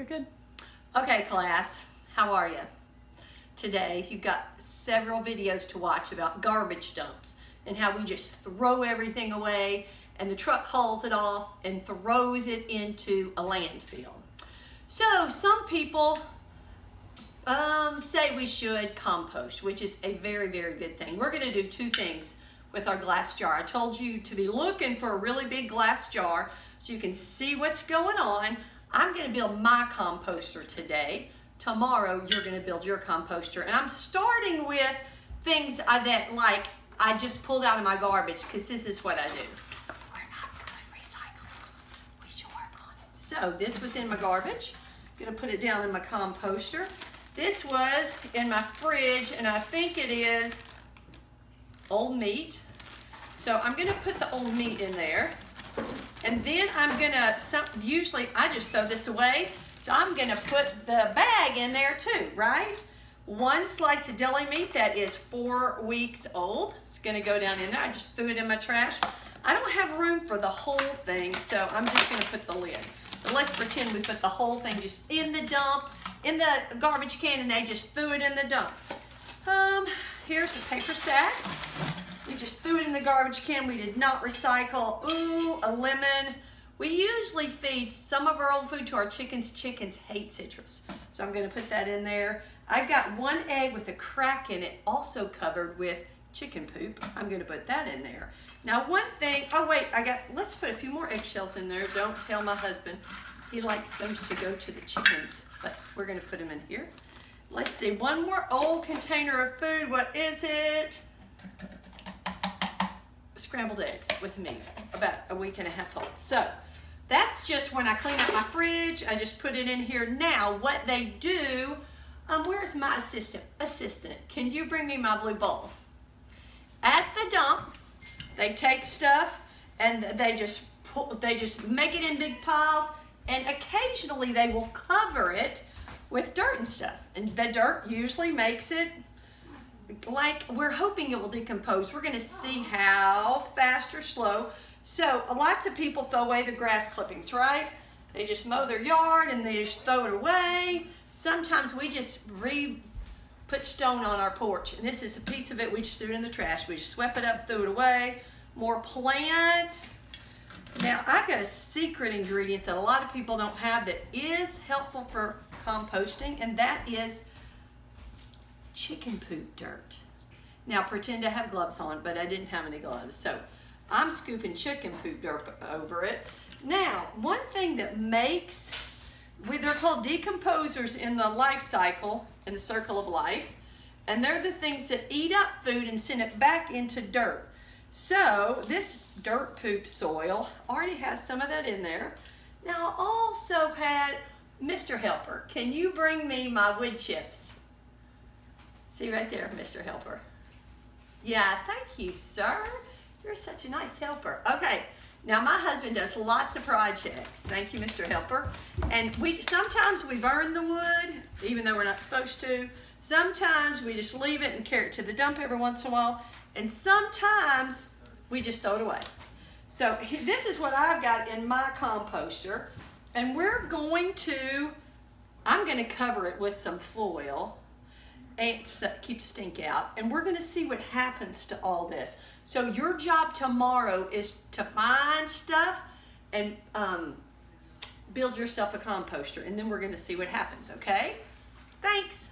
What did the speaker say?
You're good. Okay, class, how are you? Today, you've got several videos to watch about garbage dumps and how we just throw everything away and the truck hauls it off and throws it into a landfill. So, some people say we should compost, which is a very, very good thing. We're going to do two things with our glass jar. I told you to be looking for a really big glass jar so you can see what's going on. I'm going to build my composter today. Tomorrow, you're going to build your composter. And I'm starting with things that I just pulled out of my garbage, because this is what I do. We're not good recyclers. We should work on it. So this was in my garbage. I'm going to put it down in my composter. This was in my fridge, and I think it is old meat. So I'm going to put the old meat in there. And then I'm going to, usually I just throw this away. So I'm going to put the bag in there too, right? One slice of deli meat that is 4 weeks old. It's going to go down in there. I just threw it in my trash. I don't have room for the whole thing, so I'm just going to put the lid. But let's pretend we put the whole thing just in the dump, in the garbage can, and they just threw it in the dump. Here's the paper sack. We just threw it in the garbage can. We did not recycle. Ooh, a lemon. We usually feed some of our old food to our chickens. Chickens hate citrus. So I'm going to put that in there. I've got one egg with a crack in it, also covered with chicken poop. I'm going to put that in there. Now one thing, oh wait, let's put a few more eggshells in there. Don't tell my husband. He likes those to go to the chickens, but we're going to put them in here. Let's see, one more old container of food. What is it? Scrambled eggs with meat, about a week and a half old. So that's just when I clean up my fridge. I just put it in here. Now what they do, where's my assistant? Can you bring me my blue bowl? At the dump, they take stuff and they just make it in big piles, and occasionally they will cover it with dirt and stuff. And the dirt usually makes it like we're hoping it will decompose. We're going to see how fast or slow. So lots of people throw away the grass clippings, right? They just mow their yard and they just throw it away. Sometimes we just put stone on our porch, and this is a piece of it. We just threw it in the trash. We just swept it up, threw it away. More plants. Now I've got a secret ingredient that a lot of people don't have that is helpful for composting, and that is chicken poop dirt. Now pretend I have gloves on, but I didn't have any gloves. So I'm scooping chicken poop dirt over it. Now, one thing that makes, they're called decomposers in the life cycle, in the circle of life, and they're the things that eat up food and send it back into dirt. So this dirt poop soil already has some of that in there. Now I also had, Mr. Helper, can you bring me my wood chips? See right there, Mr. Helper. Yeah, thank you, sir. You're such a nice helper. Okay, now my husband does lots of projects. Thank you, Mr. Helper. And sometimes we burn the wood, even though we're not supposed to. Sometimes we just leave it and carry it to the dump every once in a while. And sometimes we just throw it away. So this is what I've got in my composter. And I'm going to cover it with some foil and keep the stink out. And we're going to see what happens to all this. So your job tomorrow is to find stuff and build yourself a composter. And then we're going to see what happens, okay? Thanks.